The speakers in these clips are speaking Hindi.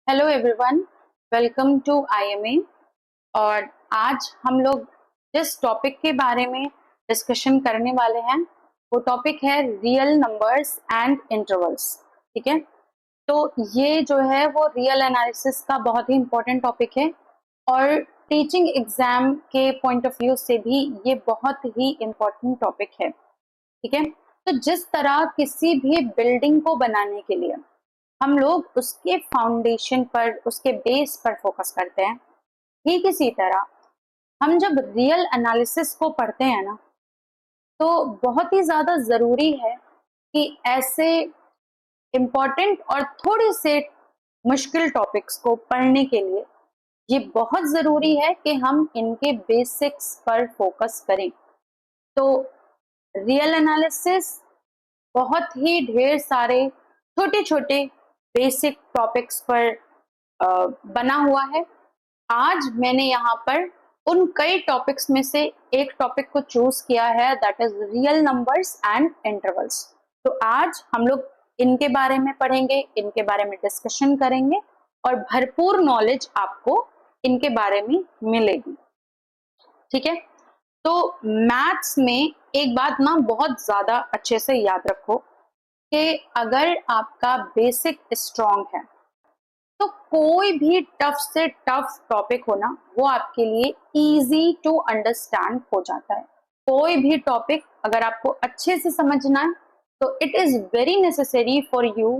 Hello everyone, welcome to IMA. और आज हम लोग जिस टॉपिक के बारे में डिस्कशन करने वाले हैं वो टॉपिक है रियल नंबर्स एंड इंटरवल्स। ठीक है, तो ये जो है वो रियल एनालिसिस का बहुत ही इम्पोर्टेंट टॉपिक है और टीचिंग एग्जाम के पॉइंट ऑफ व्यू से भी ये बहुत ही इम्पोर्टेंट टॉपिक है। ठीक है, तो जिस तरह किसी भी बिल्डिंग को बनाने के लिए हम लोग उसके फाउंडेशन पर, उसके बेस पर फोकस करते हैं, ठीक इसी तरह हम जब रियल एनालिसिस को पढ़ते हैं ना, तो बहुत ही ज्यादा जरूरी है कि ऐसे इम्पोर्टेंट और थोड़े से मुश्किल टॉपिक्स को पढ़ने के लिए ये बहुत जरूरी है कि हम इनके बेसिक्स पर फोकस करें। तो रियल एनालिसिस बहुत ही ढेर सारे छोटे छोटे बेसिक टॉपिक्स पर बना हुआ है। आज मैंने यहाँ पर उन कई टॉपिक्स में से एक टॉपिक को चूज किया है, that is real numbers and intervals. तो आज हम लोग इनके बारे में पढ़ेंगे, इनके बारे में डिस्कशन करेंगे और भरपूर नॉलेज आपको इनके बारे में मिलेगी। ठीक है, तो मैथ्स में एक बात ना बहुत ज्यादा अच्छे से याद रखो कि अगर आपका बेसिक स्ट्रांग है तो कोई भी टफ से टफ टॉपिक हो ना, वो आपके लिए इजी टू अंडरस्टैंड हो जाता है। कोई भी टॉपिक अगर आपको अच्छे से समझना है तो it is very necessary for you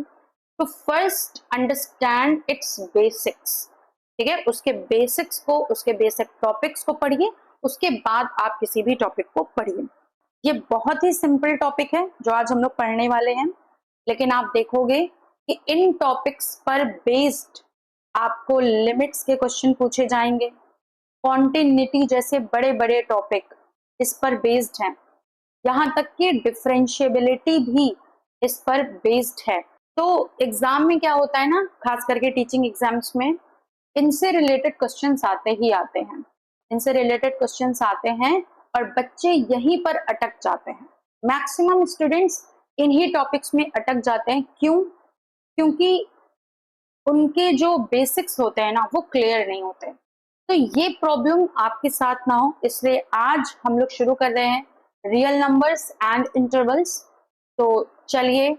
to first understand its basics. ठीक है, उसके बेसिक्स को, उसके बेसिक टॉपिक्स को पढ़िए, उसके बाद आप किसी भी टॉपिक को पढ़िए। ये बहुत ही सिंपल टॉपिक है जो आज हम लोग पढ़ने वाले हैं, लेकिन आप देखोगे कि इन टॉपिक्स पर बेस्ड आपको लिमिट्स के क्वेश्चन पूछे जाएंगे। कॉन्टिन्यूटी जैसे बड़े बड़े टॉपिक इस पर बेस्ड हैं, यहाँ तक कि डिफरेंशिएबिलिटी भी इस पर बेस्ड है। तो एग्जाम में क्या होता है ना, खास करके टीचिंग एग्जाम्स में इनसे रिलेटेड क्वेश्चंस आते ही आते हैं, इनसे रिलेटेड क्वेश्चंस आते हैं और बच्चे यहीं पर अटक जाते हैं। मैक्सिमम स्टूडेंट्स इन्हीं टॉपिक्स में अटक जाते हैं। क्यों? क्योंकि उनके जो बेसिक्स होते हैं ना वो क्लियर नहीं होते। तो ये प्रॉब्लम आपके साथ ना हो, इसलिए आज हम लोग शुरू कर रहे हैं रियल नंबर्स एंड इंटरवल्स। तो चलिए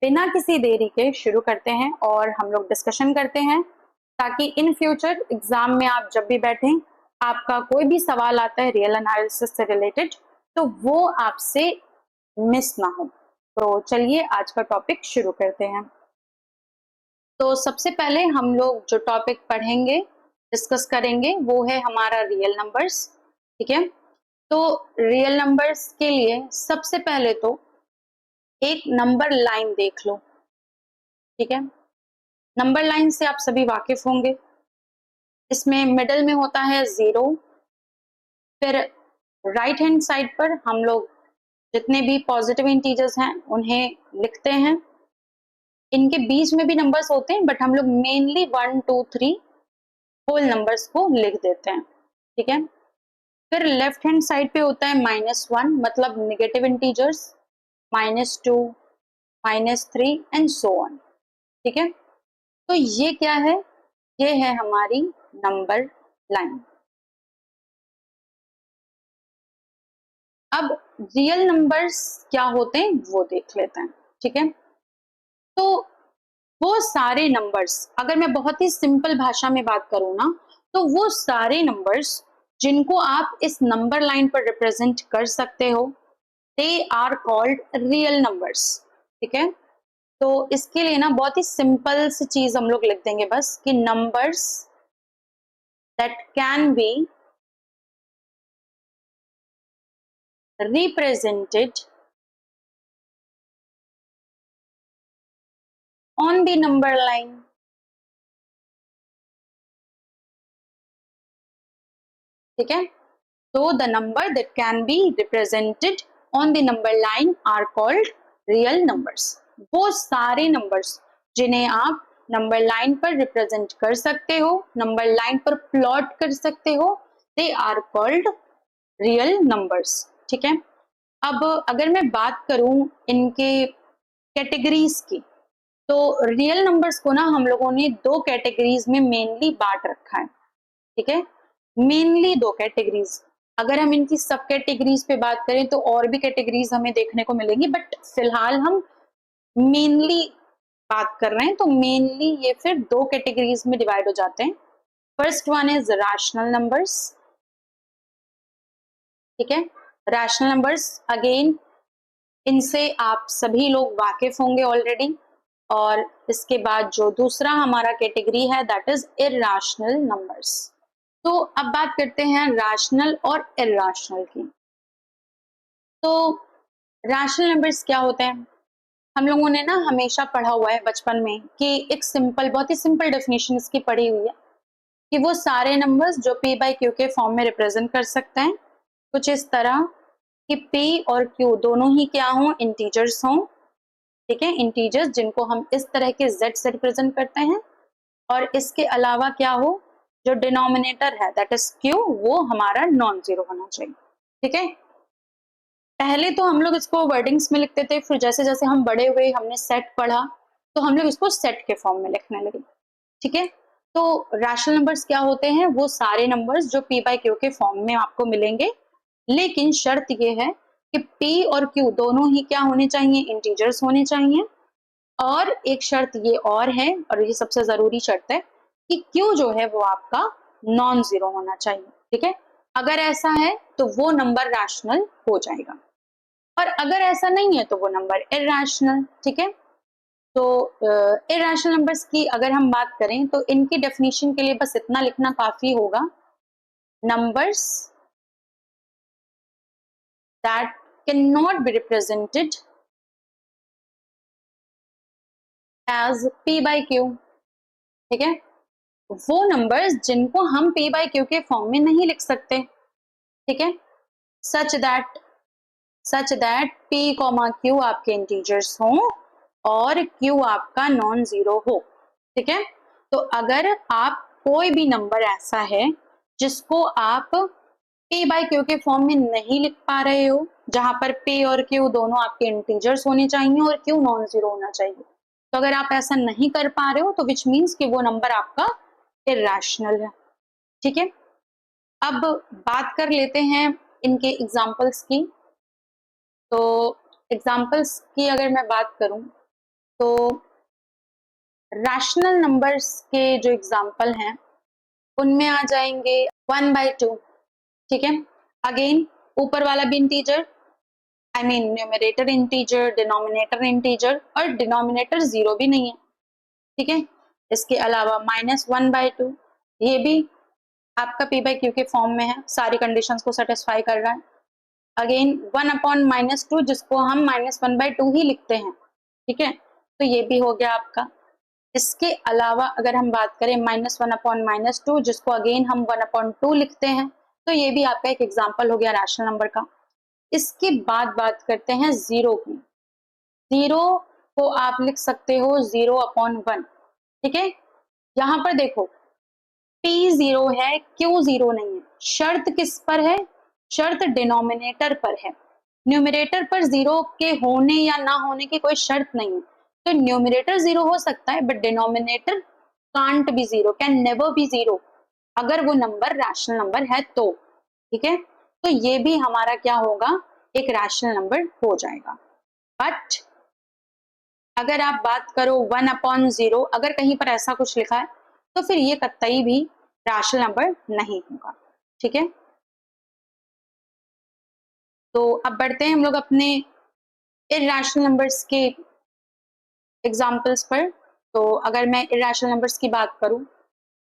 बिना किसी देरी के शुरू करते हैं और हम लोग डिस्कशन करते हैं, ताकि इन फ्यूचर एग्जाम में आप जब भी बैठें, आपका कोई भी सवाल आता है रियल एनालिसिस से रिलेटेड तो वो आपसे मिस ना हो। तो चलिए आज का टॉपिक शुरू करते हैं। तो सबसे पहले हम लोग जो टॉपिक पढ़ेंगे, डिस्कस करेंगे, वो है हमारा रियल नंबर्स। ठीक है, तो रियल नंबर्स के लिए सबसे पहले तो एक नंबर लाइन देख लो। ठीक है, नंबर लाइन से आप सभी वाकिफ होंगे। इसमें मिडल में होता है जीरो, फिर राइट हैंड साइड पर हम लोग जितने भी पॉजिटिव इंटीजर्स हैं उन्हें लिखते हैं। इनके बीच में भी नंबर्स होते हैं, बट हम लोग मेनली 1 2 3 होल नंबर्स को लिख देते हैं। ठीक है, फिर लेफ्ट हैंड साइड पे होता है -1, मतलब negative integers, -2, -3 and so on. ठीक है, तो ये क्या है? ये है हमारी नंबर लाइन। अब रियल नंबर्स क्या होते हैं वो देख लेते हैं। ठीक है, तो वो सारे नंबर्स, अगर मैं बहुत ही सिंपल भाषा में बात करूं ना, तो वो सारे नंबर्स जिनको आप इस नंबर लाइन पर रिप्रेजेंट कर सकते हो, they are called real numbers. ठीक है, तो इसके लिए ना बहुत ही सिंपल सी चीज हम लोग लिख देंगे बस, कि numbers that can be represented on the number line. ठीक है, तो the number that can be represented on the number line are called real numbers. वो सारे नंबर्स जिन्हें आप नंबर लाइन पर रिप्रेजेंट कर सकते हो, नंबर लाइन पर प्लॉट कर सकते हो, they are called real numbers. ठीक है, अब अगर मैं बात करूं इनके कैटेगरीज की, तो रियल नंबर्स को ना हम लोगों ने दो कैटेगरीज में मेनली बांट रखा है, ठीक है, मेनली दो कैटेगरीज। अगर हम इनकी सब कैटेगरीज पे बात करें तो और भी कैटेगरीज हमें देखने को मिलेंगी, बट फिलहाल हम मेनली बात कर रहे हैं, तो मेनली ये फिर दो कैटेगरीज में डिवाइड हो जाते हैं। First one is rational numbers, ठीक है, रैशनल नंबर्स अगेन इनसे आप सभी लोग वाकिफ होंगे ऑलरेडी। और इसके बाद जो दूसरा हमारा कैटेगरी है दैट इज इर्राशनल नंबर्स। तो अब बात करते हैं रैशनल और इर्राशनल की। तो रैशनल नंबर्स क्या होते हैं? हम लोगों ने ना हमेशा पढ़ा हुआ है बचपन में कि एक सिंपल, बहुत ही सिंपल डेफिनेशन इसकी पढ़ी हुई है कि वो सारे नंबर्स जो p बाई क्यू के फॉर्म में रिप्रेजेंट कर सकते हैं, कुछ इस तरह कि p और q दोनों ही क्या हों, इंटीजर्स हों, ठीक है, इंटीजर्स जिनको हम इस तरह के z से रिप्रेजेंट करते हैं। और इसके अलावा क्या हो, जो डिनोमिनेटर है दैट इज q, वो हमारा नॉन जीरो होना चाहिए, ठीक है। पहले तो हम लोग इसको वर्डिंग्स में लिखते थे, फिर जैसे जैसे हम बड़े हुए हमने सेट पढ़ा तो हम लोग इसको सेट के फॉर्म में लिखने लगे, ठीक है। तो रैशनल नंबर्स क्या होते हैं, वो सारे नंबर्स जो p बाई क्यू के फॉर्म में आपको मिलेंगे, लेकिन शर्त ये है कि p और q दोनों ही क्या होने चाहिए, इंटीजर्स होने चाहिए। और एक शर्त ये और है, और ये सबसे जरूरी शर्त है कि q जो है वो आपका नॉन जीरो होना चाहिए, ठीक है। अगर ऐसा है तो वो नंबर रैशनल हो जाएगा, और अगर ऐसा नहीं है तो वो नंबर इरैशनल, ठीक है। तो इरैशनल नंबर्स की अगर हम बात करें तो इनकी डेफिनेशन के लिए बस इतना लिखना काफी होगा, numbers that can not be represented as p by q, ठीक है, वो नंबर्स जिनको हम p बाई क्यू के फॉर्म में नहीं लिख सकते, ठीक है, such that p comma q आपके इंटीजर्स हों और q आपका नॉन जीरो हो, ठीक है। तो अगर आप कोई भी नंबर ऐसा है जिसको आप p बाई क्यू के फॉर्म में नहीं लिख पा रहे हो, जहां पर p और q दोनों आपके इंटीजर्स होने चाहिए और q नॉन जीरो होना चाहिए, तो अगर आप ऐसा नहीं कर पा रहे हो तो विच मीन्स कि वो नंबर आपका इरैशनल है, ठीक है। अब बात कर लेते हैं इनके एग्जाम्पल्स की। तो एग्जाम्पल्स की अगर मैं बात करूं तो रैशनल नंबर्स के जो एग्जाम्पल हैं उनमें आ जाएंगे 1/2, ठीक है, अगेन ऊपर वाला भी integer, I mean numerator integer, denominator integer, और डिनोमिनेटर जीरो भी नहीं है, ठीक है। इसके अलावा -1/2, ये भी आपका p बाई क्यू के फॉर्म में है, सारी कंडीशंस को सेटिस्फाई कर रहा है। अगेन 1/-2 जिसको हम -1/2 ही लिखते हैं, ठीक है, तो ये भी हो गया आपका। इसके अलावा अगर हम बात करें -1/-2 जिसको अगेन हम 1/2 लिखते हैं, तो ये भी आपका एक एग्जाम्पल हो गया रैशनल नंबर का। इसके बाद बात करते हैं जीरो की। जीरो को आप लिख सकते हो 0/1, ठीक है। यहाँ पर देखो p जीरो है, q जीरो नहीं है, शर्त किस पर है, शर्त डिनोमिनेटर पर है, न्यूमरेटर पर जीरो के होने या ना होने की कोई शर्त नहीं है। तो न्यूमरेटर जीरो हो सकता है but denominator can't be zero, can never be zero, अगर वो नंबर रैशनल नंबर है तो, ठीक है। तो ये भी हमारा क्या होगा, एक रैशनल नंबर हो जाएगा। बट अगर आप बात करो 1/0, अगर कहीं पर ऐसा कुछ लिखा है तो फिर ये कतई भी रैशनल नंबर नहीं होगा, ठीक है। तो अब बढ़ते हैं हम लोग अपने इरैशनल नंबर्स के एग्जाम्पल्स पर। तो अगर मैं इरैशनल नंबर्स की बात करूं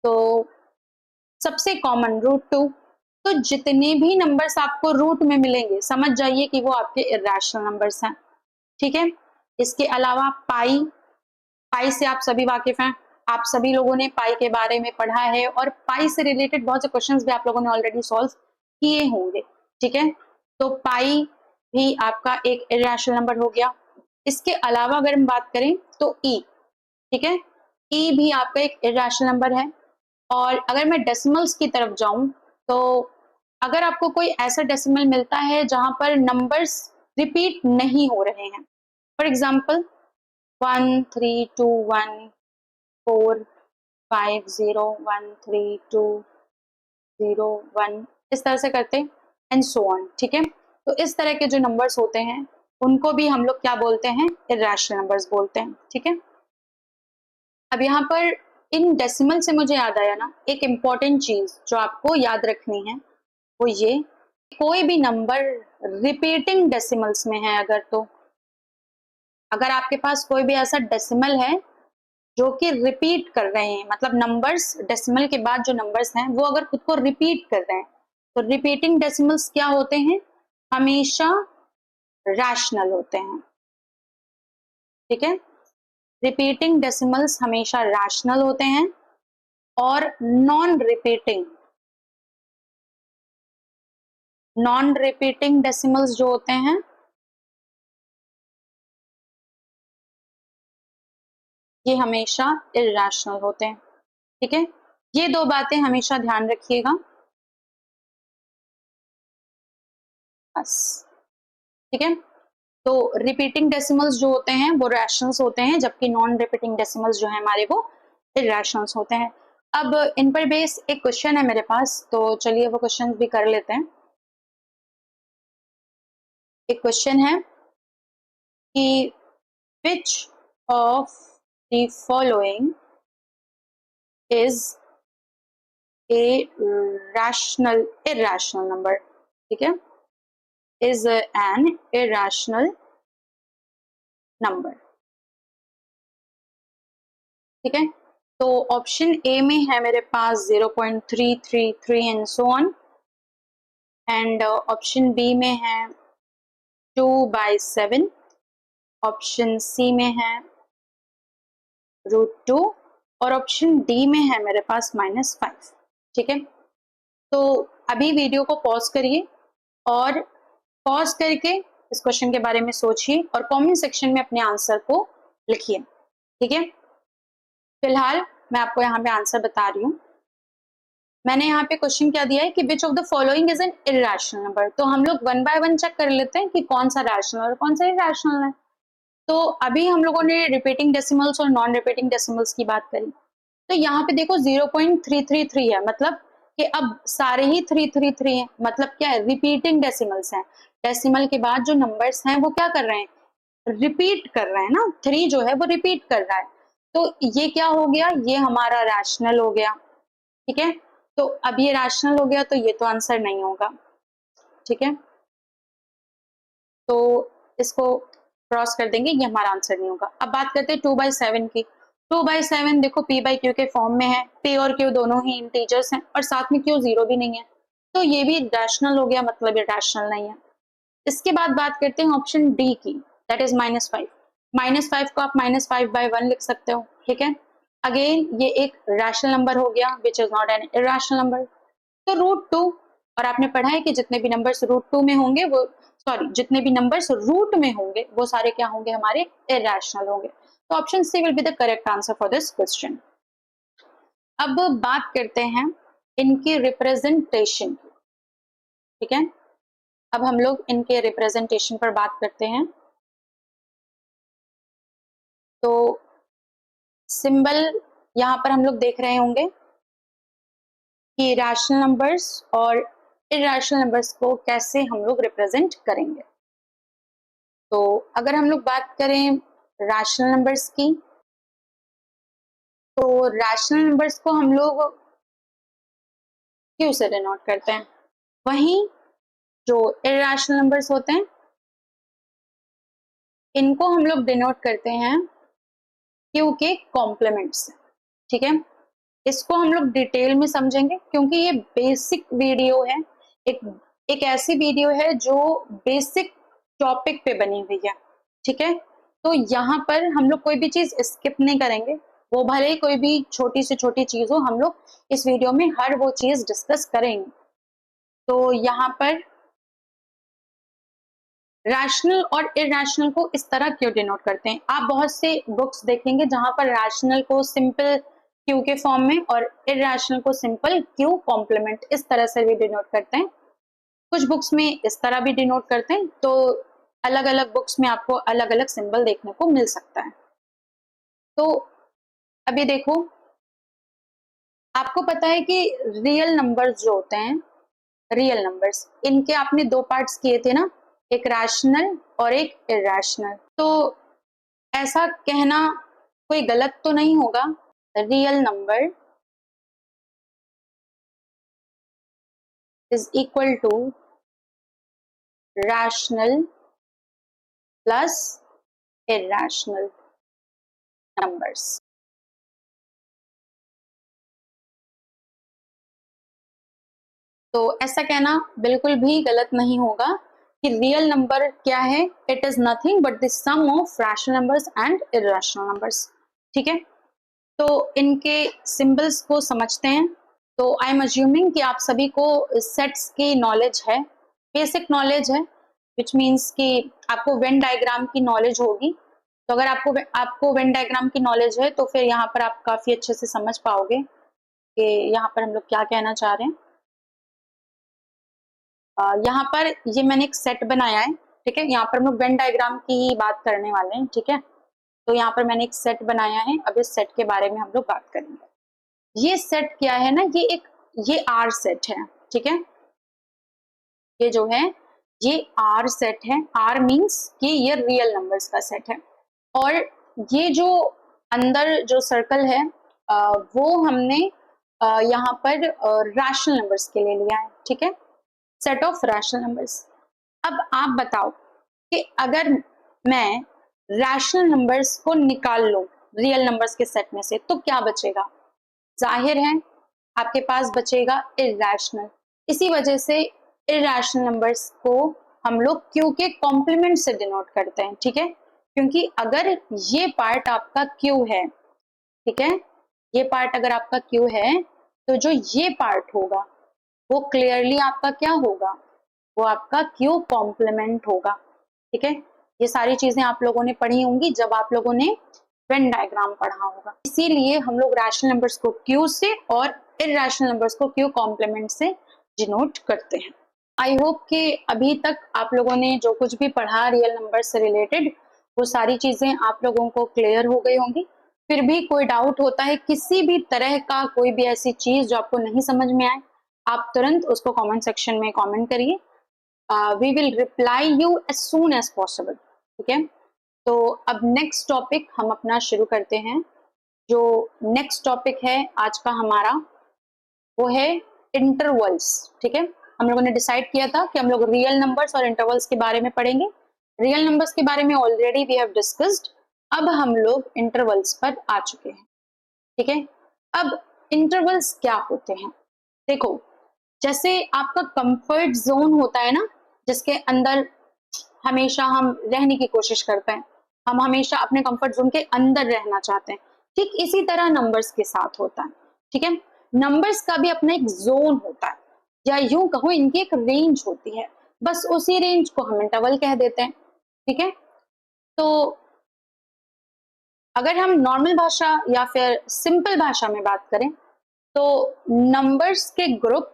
तो सबसे कॉमन रूट 2, तो जितने भी नंबर्स आपको रूट में मिलेंगे समझ जाइए कि वो आपके इरैशनल नंबर्स हैं, ठीक है। इसके अलावा पाई, पाई से आप सभी वाकिफ हैं, आप सभी लोगों ने पाई के बारे में पढ़ा है और पाई से रिलेटेड बहुत से क्वेश्चंस भी आप लोगों ने ऑलरेडी सॉल्व किए होंगे, ठीक है। तो पाई भी आपका एक इरैशनल नंबर हो गया। इसके अलावा अगर हम बात करें तो ई, ठीक है, ई भी आपका एक इरैशनल नंबर है। और अगर मैं डेसिमल्स की तरफ जाऊं तो अगर आपको कोई ऐसा डेसिमल मिलता है जहां पर नंबर्स रिपीट नहीं हो रहे हैं, फॉर एग्जाम्पल 1 3 2 1 4 5 0 1 3 2 0 1 इस तरह से करते हैं एंड सो ऑन। ठीक है, तो इस तरह के जो नंबर्स होते हैं उनको भी हम लोग क्या बोलते हैं, इर्रेशनल नंबर्स बोलते हैं। ठीक है, अब यहाँ पर इन डेसिमल से मुझे याद आया ना, एक इम्पॉर्टेंट चीज जो आपको याद रखनी है वो ये, कोई भी नंबर रिपीटिंग डेसिमल्स में है अगर, तो अगर आपके पास कोई भी ऐसा डेसिमल है जो कि रिपीट कर रहे हैं, मतलब नंबर्स डेसिमल के बाद जो नंबर्स हैं वो अगर खुद को रिपीट कर रहे हैं, तो रिपीटिंग डेसिमल्स क्या होते हैं, हमेशा रैशनल होते हैं। ठीक है, रिपीटिंग डेसिमल्स हमेशा रैशनल होते हैं और नॉन रिपीटिंग डेसिमल्स जो होते हैं ये हमेशा इरैशनल होते हैं। ठीक है, ये दो बातें हमेशा ध्यान रखिएगा बस। ठीक है, तो रिपीटिंग डेसिमल्स जो होते हैं वो रैशनल्स होते हैं, जबकि नॉन रिपीटिंग डेसिमल्स जो है हमारे वो इरैशनल्स होते हैं। अब इन पर बेस एक क्वेश्चन है मेरे पास, तो चलिए वो क्वेश्चन भी कर लेते हैं। एक क्वेश्चन है कि which of the following is a irrational number। ठीक है, is an irrational number। ठीक है, तो ऑप्शन ए में है मेरे पास 0.333 and so on, and option B में है 2/7, ऑप्शन सी में है √2 और ऑप्शन डी में है मेरे पास -5। ठीक है, तो अभी वीडियो को पॉज करिए और पॉज करके इस क्वेश्चन के बारे में सोचिए और कमेंट सेक्शन में अपने आंसर को लिखिए। ठीक है, फिलहाल मैं आपको यहाँ पे आंसर बता रही हूँ। मैंने यहाँ पे क्वेश्चन क्या दिया है कि which of the following is an irrational number, तो हम लोग वन बाय वन चेक कर लेते हैं कि कौन सा रैशनल और कौन सा इरैशनल है। तो अभी हम लोगों ने रिपीटिंग डेसिमल्स और नॉन रिपीटिंग डेसिमल्स की बात करी, तो यहाँ पे देखो 0.333 है, मतलब कि अब सारे ही 333 है, मतलब क्या है, रिपीटिंग डेसिमल्स हैं। डेसिमल के बाद जो नंबर्स हैं वो क्या कर रहे हैं, रिपीट कर रहे हैं ना, 3 जो है वो रिपीट कर रहा है, तो ये क्या हो गया, ये हमारा रैशनल हो गया। ठीक है, तो अब ये रैशनल हो गया तो ये तो आंसर नहीं होगा। ठीक है, तो इसको क्रॉस कर देंगे, ये हमारा आंसर नहीं होगा। अब बात करते हैं 2/7 की। 2/7 देखो p बाई क्यू के फॉर्म में है, p और q दोनों ही इंटीजर्स हैं और साथ में q 0 भी नहीं है, तो ये भी रैशनल हो गया, मतलब ये रैशनल नहीं है। इसके बाद बात करते हैं ऑप्शन डी की, दैट इज -5। -5 को आप -5/1 लिख सकते हो। ठीक है, अगेन ये एक रैशनल नंबर हो गया which is not an irrational number. तो √2, और आपने पढ़ा है कि जितने भी नंबर्स √2 में होंगे वो, सॉरी, जितने भी नंबर्स रूट में होंगे वो सारे क्या होंगे, हमारे इरैशनल होंगे। तो option C will be the correct answer for this question. अब बात करते हैं इनकी रिप्रेजेंटेशन की। ठीक है, अब हम लोग इनके रिप्रेजेंटेशन पर बात करते हैं। तो सिंबल यहाँ पर हम लोग देख रहे होंगे कि रैशनल नंबर्स और इरैशनल नंबर्स को कैसे हम लोग रिप्रेजेंट करेंगे। तो अगर हम लोग बात करें रैशनल नंबर्स की, तो रैशनल नंबर्स को हम लोग क्यू से डिनोट करते हैं, वहीं जो इरैशनल नंबर्स होते हैं इनको हम लोग डिनोट करते हैं क्यू के कॉम्प्लीमेंट से। ठीक है, इसको हम लोग डिटेल में समझेंगे क्योंकि ये बेसिक वीडियो है, एक एक ऐसी वीडियो है जो बेसिक टॉपिक पे बनी हुई है। ठीक है, तो यहाँ पर हम लोग कोई भी चीज स्किप नहीं करेंगे, वो भले ही कोई भी छोटी से छोटी चीज हो, हम लोग इस वीडियो में हर वो चीज डिस्कस करेंगे। तो यहाँ पर रैशनल और इरैशनल को इस तरह क्यों डिनोट करते हैं, आप बहुत से बुक्स देखेंगे जहां पर रैशनल को सिंपल क्यू के फॉर्म में और इरैशनल को सिंपल क्यू कॉम्प्लीमेंट इस तरह से भी डिनोट करते हैं। कुछ बुक्स में इस तरह भी डिनोट करते हैं, तो अलग अलग बुक्स में आपको अलग अलग सिंबल देखने को मिल सकता है। तो अभी देखो, आपको पता है कि रियल नंबर्स जो होते हैं, रियल नंबर्स, इनके आपने दो पार्ट्स किए थे ना, एक रैशनल और एक इरैशनल। तो ऐसा कहना कोई गलत तो नहीं होगा, real number is equal to rational plus irrational numbers. तो ऐसा कहना बिल्कुल भी गलत नहीं होगा कि रियल नंबर क्या है, it is nothing but the sum of rational numbers and irrational numbers. ठीक है, तो इनके सिंबल्स को समझते हैं। तो आई एम अज्यूमिंग कि आप सभी को सेट्स की नॉलेज है, बेसिक नॉलेज है, विच मीन्स कि आपको वेन डायग्राम की नॉलेज होगी। तो अगर आपको वेन डायग्राम की नॉलेज है तो फिर यहाँ पर आप काफी अच्छे से समझ पाओगे कि यहाँ पर हम लोग क्या कहना चाह रहे हैं। यहाँ पर ये मैंने एक सेट बनाया है, ठीक है, यहाँ पर हम लोग वेन डायग्राम की ही बात करने वाले हैं। ठीक है, तो यहाँ पर मैंने एक सेट बनाया है, अब इस सेट के बारे में हम लोग बात करेंगे। ये सेट क्या है ना, ये आर सेट है। ठीक है, ये जो है ये आर सेट है। आर मीन्स कि ये रियल नंबर्स का सेट है। और ये जो अंदर जो सर्कल है वो हमने यहाँ पर रैशनल नंबर्स के लिए लिया है। ठीक है, सेट ऑफ रैशनल नंबर्स। अब आप बताओ कि अगर मैं रैशनल नंबर्स को निकाल लूं रियल नंबर्स के सेट में से तो क्या बचेगा? जाहिर है आपके पास बचेगा इरैशनल। इसी वजह से इरैशनल नंबर्स को हम लोग क्यू के कॉम्प्लीमेंट से डिनोट करते हैं। ठीक है, क्योंकि अगर ये पार्ट आपका क्यू है, ठीक है, ये पार्ट अगर आपका क्यू है तो जो ये पार्ट होगा वो क्लियरली आपका क्या होगा, वो आपका क्यू कॉम्प्लीमेंट होगा। ठीक है, ये सारी चीजें आप लोगों ने पढ़ी होंगी जब आप लोगों ने वेन डायग्राम पढ़ा होगा। इसीलिए हम लोग रैशनल नंबर्स को क्यू से और इरैशनल नंबर्स को क्यू कॉम्प्लीमेंट से डिनोट करते हैं। आई होप कि अभी तक आप लोगों ने जो कुछ भी पढ़ा रियल नंबर से रिलेटेड वो सारी चीजें आप लोगों को क्लियर हो गई होंगी। फिर भी कोई डाउट होता है, किसी भी तरह का कोई भी ऐसी चीज जो आपको नहीं समझ में आए, आप तुरंत उसको कमेंट सेक्शन में कमेंट करिए। We will reply you as soon as possible. ठीक है, तो अब नेक्स्ट टॉपिक हम अपना शुरू करते हैं। जो नेक्स्ट टॉपिक है आज का हमारा वो है इंटरवल्स। ठीक है, हम लोगों ने डिसाइड किया था कि हम लोग रियल नंबर्स और इंटरवल्स के बारे में पढ़ेंगे। रियल नंबर्स के बारे में ऑलरेडी वी हैव डिस्कस्ड, अब हम लोग इंटरवल्स पर आ चुके हैं। ठीक है, अब इंटरवल्स क्या होते हैं? देखो, जैसे आपका कंफर्ट जोन होता है ना, जिसके अंदर हमेशा हम रहने की कोशिश करते हैं, हम हमेशा अपने कंफर्ट जोन के अंदर रहना चाहते हैं, ठीक इसी तरह नंबर्स के साथ होता है। ठीक है, नंबर्स का भी अपना एक जोन होता है, या यूं कहो इनकी एक रेंज होती है, बस उसी रेंज को हम इंटरवल कह देते हैं। ठीक है, तो अगर हम नॉर्मल भाषा या फिर सिंपल भाषा में बात करें तो नंबर्स के ग्रुप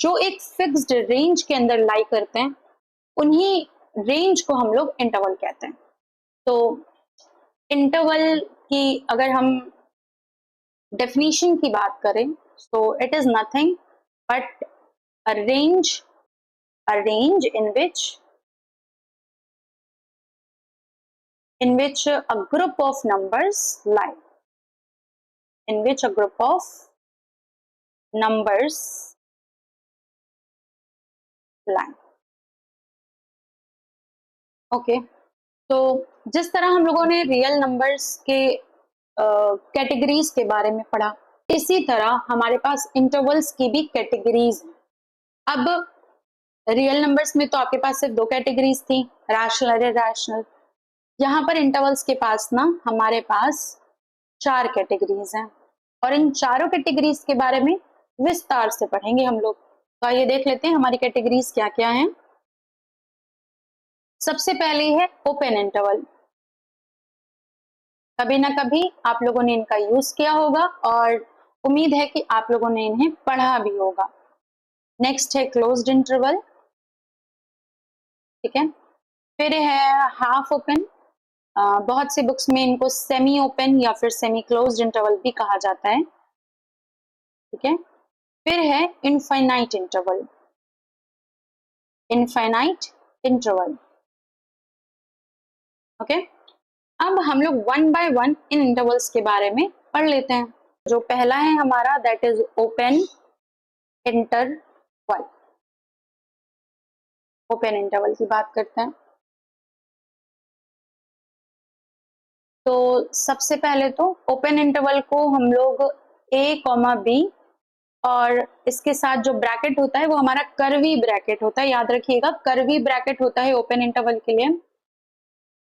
जो एक फिक्स्ड रेंज के अंदर लाई करते हैं, उन्हीं रेंज को हम लोग इंटरवल कहते हैं। तो इंटरवल की अगर हम डेफिनेशन की बात करें तो it is nothing but a range in which a group of numbers lie, in which a group of numbers lie. Okay, तो जिस तरह हम लोगों ने रियल नंबर्स के कैटेगरीज के बारे में पढ़ा, इसी तरह हमारे पास इंटरवल्स की भी कैटेगरीज हैं। अब रियल नंबर्स में तो आपके पास सिर्फ दो कैटेगरीज थी, रैशनल और इरैशनल। यहाँ पर इंटरवल्स के पास ना हमारे पास चार कैटेगरीज हैं, और इन चारों कैटेगरीज के बारे में विस्तार से पढ़ेंगे हम लोग। तो आइए देख लेते हैं हमारी कैटेगरीज क्या क्या हैं। सबसे पहले है ओपन इंटरवल। कभी ना कभी आप लोगों ने इनका यूज किया होगा और उम्मीद है कि आप लोगों ने इन्हें पढ़ा भी होगा। नेक्स्ट है क्लोज्ड इंटरवल। ठीक है, फिर है हाफ ओपन, बहुत सी बुक्स में इनको सेमी ओपन या फिर सेमी क्लोज्ड इंटरवल भी कहा जाता है, ठीक है। फिर है infinite interval, infinite interval, okay. अब हम लोग one by one in intervals के बारे में पढ़ लेते हैं। जो पहला है हमारा that is open interval. Open interval की बात करते हैं। तो सबसे पहले तो ओपन इंटरवल को हम लोग a कॉमा बी और इसके साथ जो ब्रैकेट होता है वो हमारा कर्वी ब्रैकेट होता है, याद रखिएगा कर्वी ब्रैकेट होता है ओपन इंटरवल के लिए।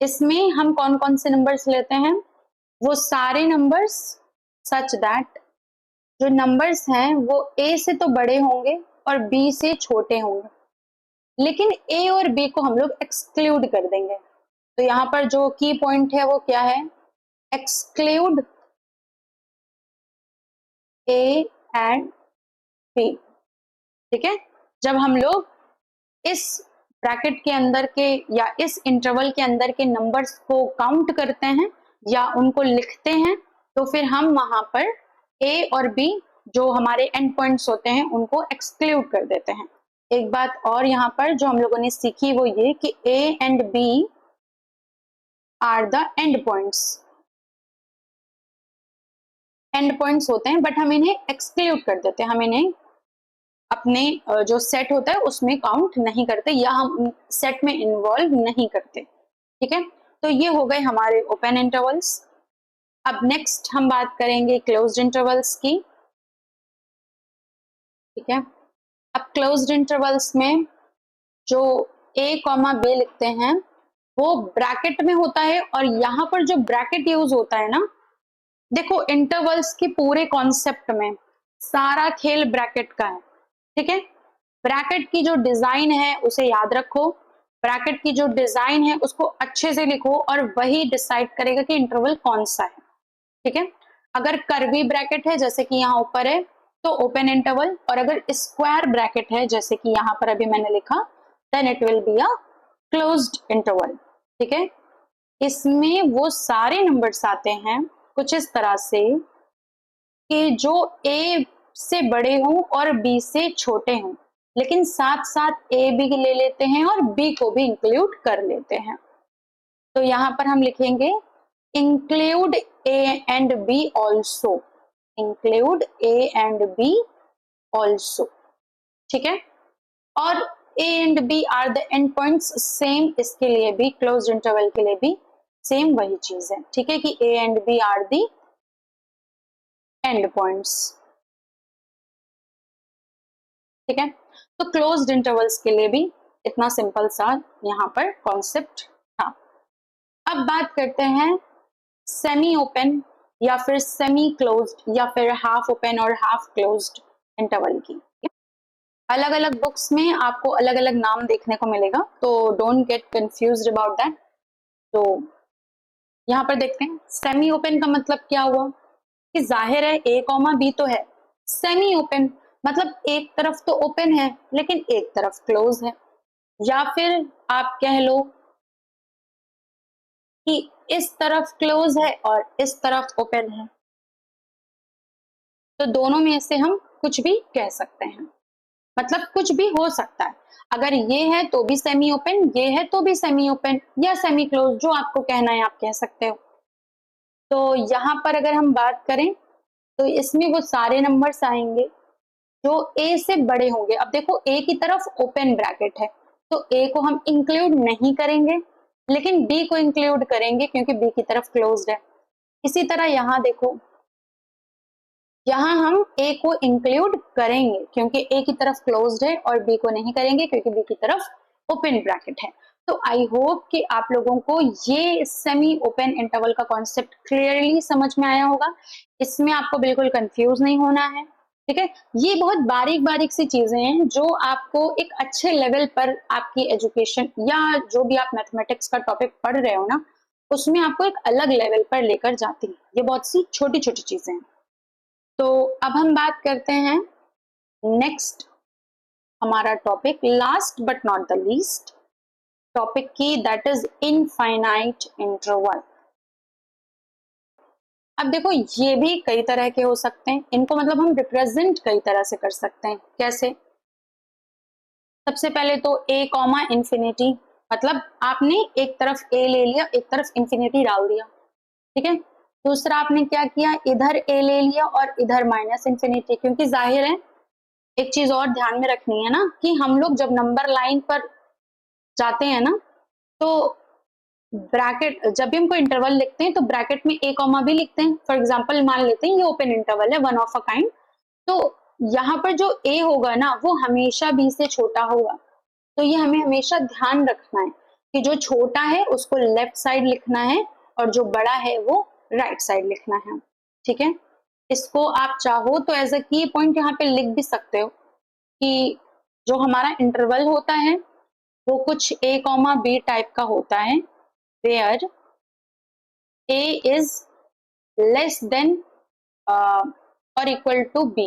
इसमें हम कौन कौन से नंबर्स लेते हैं, वो सारे नंबर्स सच दैट जो नंबर्स हैं वो a से तो बड़े होंगे और b से छोटे होंगे, लेकिन a और b को हम लोग एक्सक्लूड कर देंगे। तो यहाँ पर जो की पॉइंट है वो क्या है, एक्सक्लूड a एंड b, ठीक है। जब हम लोग इस ब्रैकेट के अंदर के या इस इंटरवल के अंदर के नंबर्स को काउंट करते हैं या उनको लिखते हैं तो फिर हम वहां पर a और b जो हमारे एंड पॉइंट्स होते हैं उनको एक्सक्लूड कर देते हैं। एक बात और यहाँ पर जो हम लोगों ने सीखी वो ये कि a and b are the end points, end points होते हैं बट हम इन्हें एक्सक्लूड कर देते हैं, हम इन्हें अपने जो सेट होता है उसमें काउंट नहीं करते या हम सेट में इन्वॉल्व नहीं करते, ठीक है। तो ये हो गए हमारे ओपन इंटरवल्स। अब नेक्स्ट हम बात करेंगे क्लोज्ड इंटरवल्स की, ठीक है। अब क्लोज्ड इंटरवल्स में जो a कॉमा b लिखते हैं वो ब्रैकेट में होता है और यहाँ पर जो ब्रैकेट यूज होता है ना, देखो इंटरवल्स के पूरे कॉन्सेप्ट में सारा खेल ब्रैकेट का है, ठीक है। ब्रैकेट की जो डिजाइन है उसे याद रखो, ब्रैकेट की जो डिजाइन है उसको अच्छे से लिखो और वही डिसाइड करेगा कि इंटरवल कौन सा है, ठीक है। अगर कर्वी ब्रैकेट है जैसे कि यहाँ ऊपर है तो ओपन इंटरवल, और अगर स्क्वायर ब्रैकेट है जैसे कि यहाँ पर अभी मैंने लिखा then it will be a closed interval, ठीक है। इसमें वो सारे नंबर्स आते हैं कुछ इस तरह से कि जो a से बड़े हों और b से छोटे हों, लेकिन साथ साथ a भी ले लेते हैं और b को भी इंक्लूड कर लेते हैं। तो यहाँ पर हम लिखेंगे include a and b also, include a and b also, ठीक है। और a and b are the end points, same इसके लिए भी क्लोज्ड इंटरवल के लिए भी सेम वही चीज है, ठीक है, कि a and b are the end points, ठीक है। तो क्लोज्ड इंटरवल्स के लिए भी इतना सिंपल सा यहाँ पर कॉन्सेप्ट था। अब बात करते हैं सेमी ओपन या फिर सेमी क्लोज्ड या फिर हाफ ओपन और हाफ क्लोज्ड इंटरवल की। अलग अलग बुक्स में आपको अलग अलग नाम देखने को मिलेगा, तो don't get confused about that. तो यहाँ पर देखते हैं सेमी ओपन का मतलब क्या हुआ कि जाहिर है a कॉमा b तो है, सेमी ओपन मतलब एक तरफ तो ओपन है लेकिन एक तरफ क्लोज है, या फिर आप कह लो कि इस तरफ क्लोज है और इस तरफ ओपन है, तो दोनों में से हम कुछ भी कह सकते हैं, मतलब कुछ भी हो सकता है। अगर ये है तो भी सेमी ओपन, ये है तो भी सेमी ओपन या सेमी क्लोज, जो आपको कहना है आप कह सकते हो। तो यहाँ पर अगर हम बात करें तो इसमें वो सारे नंबर्स आएंगे जो a से बड़े होंगे। अब देखो a की तरफ ओपन ब्रैकेट है तो a को हम इंक्लूड नहीं करेंगे लेकिन b को इंक्लूड करेंगे क्योंकि b की तरफ क्लोज्ड है। इसी तरह यहाँ देखो, यहाँ हम a को इंक्लूड करेंगे क्योंकि a की तरफ क्लोज्ड है और b को नहीं करेंगे क्योंकि b की तरफ ओपन ब्रैकेट है। तो आई होप कि आप लोगों को ये सेमी ओपन इंटरवल का कॉन्सेप्ट क्लियरली समझ में आया होगा, इसमें आपको बिल्कुल कंफ्यूज नहीं होना है, ठीक है। ये बहुत बारीक बारीक सी चीजें हैं जो आपको एक अच्छे लेवल पर आपकी एजुकेशन या जो भी आप मैथमेटिक्स का टॉपिक पढ़ रहे हो ना उसमें आपको एक अलग लेवल पर लेकर जाती है। ये बहुत सी छोटी छोटी चीजें हैं। तो अब हम बात करते हैं नेक्स्ट, हमारा topic last but not the least, topic की, दैट इज इनफाइनाइट इंटरवल। अब देखो ये भी कई तरह के हो सकते हैं, इनको मतलब हम रिप्रेजेंट कई तरह से कर सकते हैं। कैसे? सबसे पहले तो a कॉमा इंफिनिटी, मतलब आपने एक तरफ a ले लिया, एक तरफ इंफिनिटी डाल दिया, ठीक है। दूसरा आपने क्या किया, इधर a ले लिया और इधर माइनस इंफिनिटी, क्योंकि जाहिर है एक चीज और ध्यान में रखनी है ना कि हम लोग जब नंबर लाइन पर जाते हैं ना, तो ब्रैकेट, जब भी हमको इंटरवल लिखते हैं तो ब्रैकेट में a कॉमा भी लिखते हैं। फॉर एग्जांपल मान लेते हैं ये ओपन इंटरवल है, वन ऑफ अ काइंड, तो यहाँ पर जो a होगा ना वो हमेशा b से छोटा होगा। तो ये हमें हमेशा ध्यान रखना है कि जो छोटा है उसको लेफ्ट साइड लिखना है और जो बड़ा है वो राइट साइड लिखना है, ठीक है। इसको आप चाहो तो एज अ की पॉइंट यहाँ पे लिख भी सकते हो कि जो हमारा इंटरवल होता है वो कुछ a कॉमा b टाइप का होता है, where a is less than or equal to b,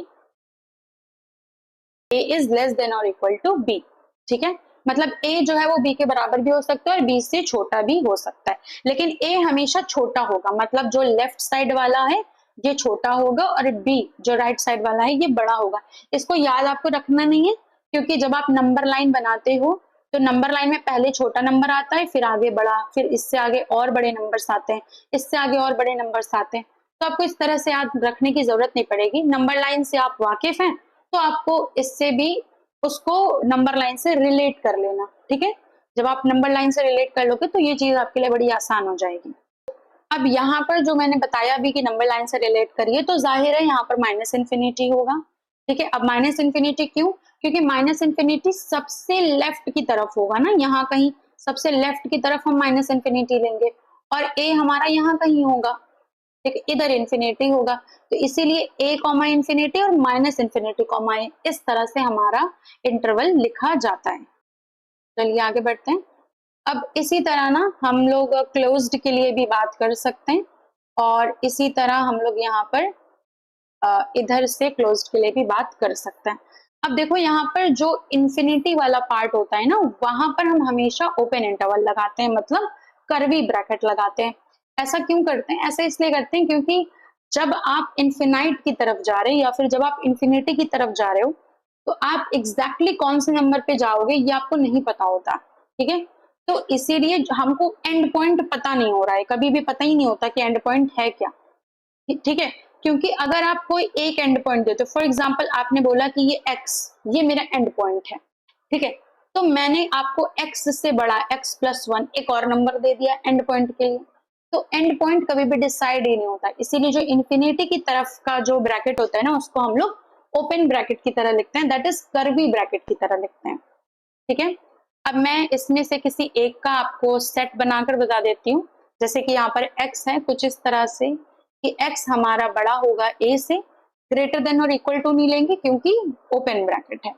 a is less than or equal to b, ठीक है। मतलब a जो है वो b के बराबर भी हो सकता है और b से छोटा भी हो सकता है, लेकिन a हमेशा छोटा होगा, मतलब जो लेफ्ट साइड वाला है ये छोटा होगा और b जो राइट साइड वाला है ये बड़ा होगा। इसको याद आपको रखना नहीं है, क्योंकि जब आप नंबर लाइन बनाते हो तो नंबर लाइन में पहले छोटा नंबर आता है, फिर आगे बड़ा, फिर इससे आगे और बड़े नंबर्स आते हैं, इससे आगे और बड़े नंबर्स आते हैं। तो आपको इस तरह से याद रखने की जरूरत नहीं पड़ेगी। नंबर लाइन से आप वाकिफ हैं तो आपको इससे भी उसको नंबर लाइन से रिलेट कर लेना, ठीक है। जब आप नंबर लाइन से रिलेट कर लोगे तो ये चीज आपके लिए बड़ी आसान हो जाएगी। अब यहाँ पर जो मैंने बताया अभी कि नंबर लाइन से रिलेट करिए, तो जाहिर है यहाँ पर माइनस इन्फिनिटी होगा, ठीक है। अब माइनस इन्फिनिटी क्यों? क्योंकि माइनस इन्फिनिटी सबसे लेफ्ट की तरफ होगा ना, यहाँ कहीं सबसे लेफ्ट की तरफ हम माइनस इन्फिनिटी लेंगे, और a हमारा यहाँ कहीं होगा, ठीक है, इधर इन्फिनिटी होगा। तो इसीलिए a कॉमा इन्फिनिटी और माइनस इन्फिनिटी कॉमा a, इस तरह से हमारा इंटरवल लिखा जाता है। चलिए आगे बढ़ते हैं। अब इसी तरह ना हम लोग क्लोज्ड के लिए भी बात कर सकते हैं, और इसी तरह हम लोग यहाँ पर इधर से क्लोज्ड के लिए भी बात कर सकते हैं। अब देखो यहाँ पर जो इंफिनिटी वाला पार्ट होता है ना, वहां पर हम हमेशा ओपन इंटरवल लगाते हैं, मतलब कर्वी ब्रैकेट लगाते हैं। ऐसा क्यों करते हैं? ऐसा इसलिए करते हैं क्योंकि जब आप इन्फिनाइट की तरफ जा रहे हैं या फिर जब आप इंफिनिटी की तरफ जा रहे हो तो आप एग्जैक्टली कौन से नंबर पे जाओगे ये आपको नहीं पता होता, ठीक है। तो इसीलिए हमको एंड पॉइंट पता नहीं हो रहा है, कभी भी पता ही नहीं होता कि एंड पॉइंट है क्या, ठीक है। क्योंकि अगर आप कोई एक एंड पॉइंट देते हो, फॉर एग्जांपल आपने बोला कि ये x, ये मेरा एंड पॉइंट है, ठीक है, तो मैंने आपको x से बड़ा x+1 एक और नंबर दे दिया एंड पॉइंट के लिए, तो एंड पॉइंट कभी भी डिसाइड ही नहीं होता। इसीलिए जो इन्फिनिटी की तरफ का जो ब्रैकेट होता है ना उसको हम लोग ओपन ब्रैकेट की तरह लिखते हैं, दैट इज कर्वी ब्रैकेट की तरह लिखते हैं, ठीक है। अब मैं इसमें से किसी एक का आपको सेट बनाकर बता देती हूँ। जैसे कि यहाँ पर x है कुछ इस तरह से कि x हमारा बड़ा होगा a से, ग्रेटर देन और इक्वल टू नहीं लेंगे क्योंकि ओपन ब्रैकेट है,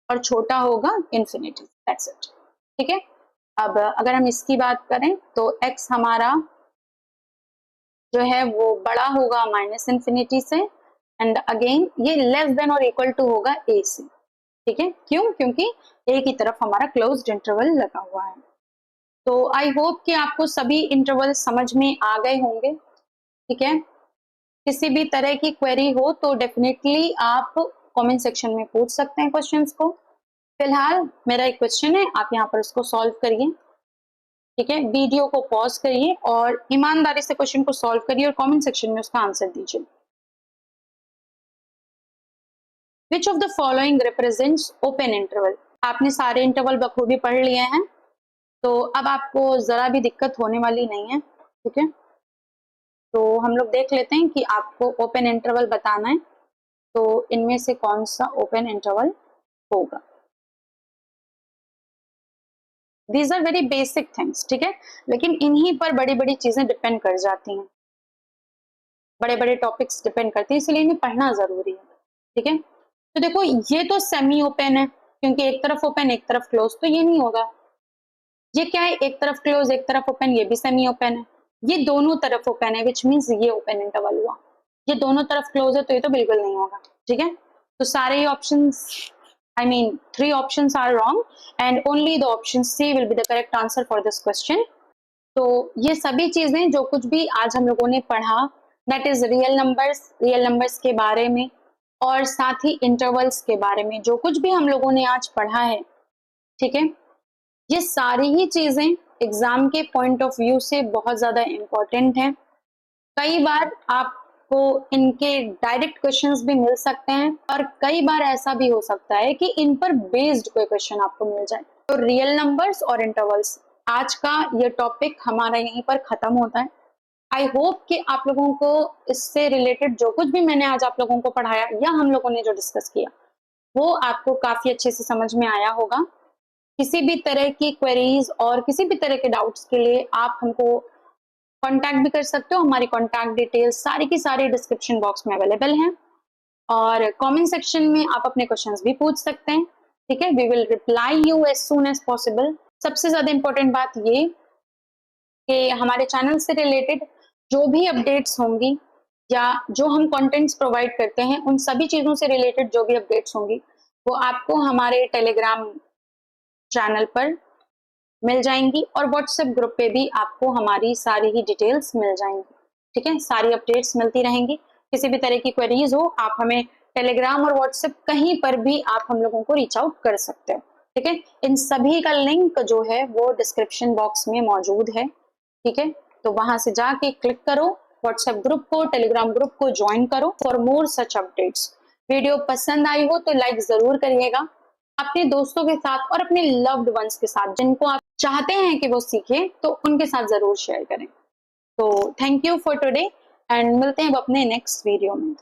और छोटा होगा इन्फिनिटी, दैट्स इट, ठीक है। अब अगर हम इसकी बात करें तो x हमारा जो है वो बड़ा होगा माइनस इन्फिनिटी से, एंड अगेन ये लेस देन और इक्वल टू होगा a से, ठीक है। क्यों? क्योंकि a की तरफ हमारा क्लोज्ड इंटरवल लगा हुआ है। तो आई होप कि आपको सभी इंटरवल समझ में आ गए होंगे, ठीक है। किसी भी तरह की क्वेरी हो तो डेफिनेटली आप कमेंट सेक्शन में पूछ सकते हैं क्वेश्चंस को। फिलहाल मेरा एक क्वेश्चन है, आप यहाँ पर उसको सॉल्व करिए, ठीक है। वीडियो को पॉज करिए और ईमानदारी से क्वेश्चन को सॉल्व करिए और कमेंट सेक्शन में उसका आंसर दीजिए। Which of the following represents open interval? आपने सारे इंटरवल बखूबी पढ़ लिए हैं, तो अब आपको जरा भी दिक्कत होने वाली नहीं है, ठीक है। तो हम लोग देख लेते हैं कि आपको ओपन इंटरवल बताना है, तो इनमें से कौन सा ओपन इंटरवल होगा। These are very basic things, ठीक है, लेकिन इन्हीं पर बड़ी बड़ी चीजें डिपेंड कर जाती हैं, बड़े बड़े टॉपिक्स डिपेंड करते हैं, इसलिए इन्हें पढ़ना जरूरी है, ठीक है। तो देखो ये तो सेमी ओपन है क्योंकि एक तरफ ओपन एक तरफ क्लोज, तो ये नहीं होगा। ये क्या है, एक तरफ क्लोज एक तरफ ओपन, ये भी सेमी ओपन है। ये दोनों तरफ ओपन है विच मीन्स ये ओपन इंटरवल हुआ। ये दोनों तरफ क्लोज है तो ये तो बिल्कुल नहीं होगा, ठीक है। तो सारे ही options I mean 3 options are wrong and only the option C will be the correct answer for this question. तो ये सभी चीजें जो कुछ भी आज हम लोगों ने पढ़ा, दैट इज रियल नंबर्स के बारे में और साथ ही इंटरवल्स के बारे में जो कुछ भी हम लोगों ने आज पढ़ा है, ठीक है, ये सारी ही चीजें एग्जाम के पॉइंट ऑफ व्यू से बहुत ज्यादा इंपॉर्टेंट है। कई बार आपको इनके डायरेक्ट क्वेश्चंस भी मिल सकते हैं और कई बार ऐसा भी हो सकता है कि इन पर बेस्ड कोई क्वेश्चन आपको मिल जाए। तो रियल नंबर्स और इंटरवल्स, आज का ये टॉपिक हमारा यहीं पर खत्म होता है। आई होप कि आप लोगों को इससे रिलेटेड जो कुछ भी मैंने आज आप लोगों को पढ़ाया या हम लोगों ने जो डिस्कस किया वो आपको काफी अच्छे से समझ में आया होगा। किसी भी तरह की क्वेरीज और किसी भी तरह के डाउट्स के लिए आप हमको कांटेक्ट भी कर सकते हो। हमारी कांटेक्ट डिटेल्स सारी की सारी डिस्क्रिप्शन बॉक्स में अवेलेबल हैं और कमेंट सेक्शन में आप अपने क्वेश्चंस भी पूछ सकते हैं, ठीक है। We will reply you as soon as possible. सबसे ज्यादा इंपॉर्टेंट बात ये कि हमारे चैनल से रिलेटेड जो भी अपडेट्स होंगी या जो हम कंटेंट्स प्रोवाइड करते हैं उन सभी चीजों से रिलेटेड जो भी अपडेट्स होंगी वो आपको हमारे टेलीग्राम चैनल पर मिल जाएंगी और व्हाट्सएप ग्रुप पे भी आपको हमारी सारी ही डिटेल्स मिल जाएंगी, ठीक है। सारी अपडेट्स मिलती रहेंगी। किसी भी तरह की क्वेरीज हो आप हमें टेलीग्राम और व्हाट्सएप कहीं पर भी आप हम लोगों को रीच आउट कर सकते हो, ठीक है। इन सभी का लिंक जो है वो डिस्क्रिप्शन बॉक्स में मौजूद है, ठीक है। तो वहां से जाके क्लिक करो, व्हाट्सएप ग्रुप को, टेलीग्राम ग्रुप को ज्वाइन करो for more such updates. Video पसंद आई हो तो लाइक जरूर करिएगा। अपने दोस्तों के साथ और अपने लव्ड वंस के साथ जिनको आप चाहते हैं कि वो सीखें तो उनके साथ जरूर शेयर करें। तो thank you for today and मिलते हैं अपने नेक्स्ट वीडियो में।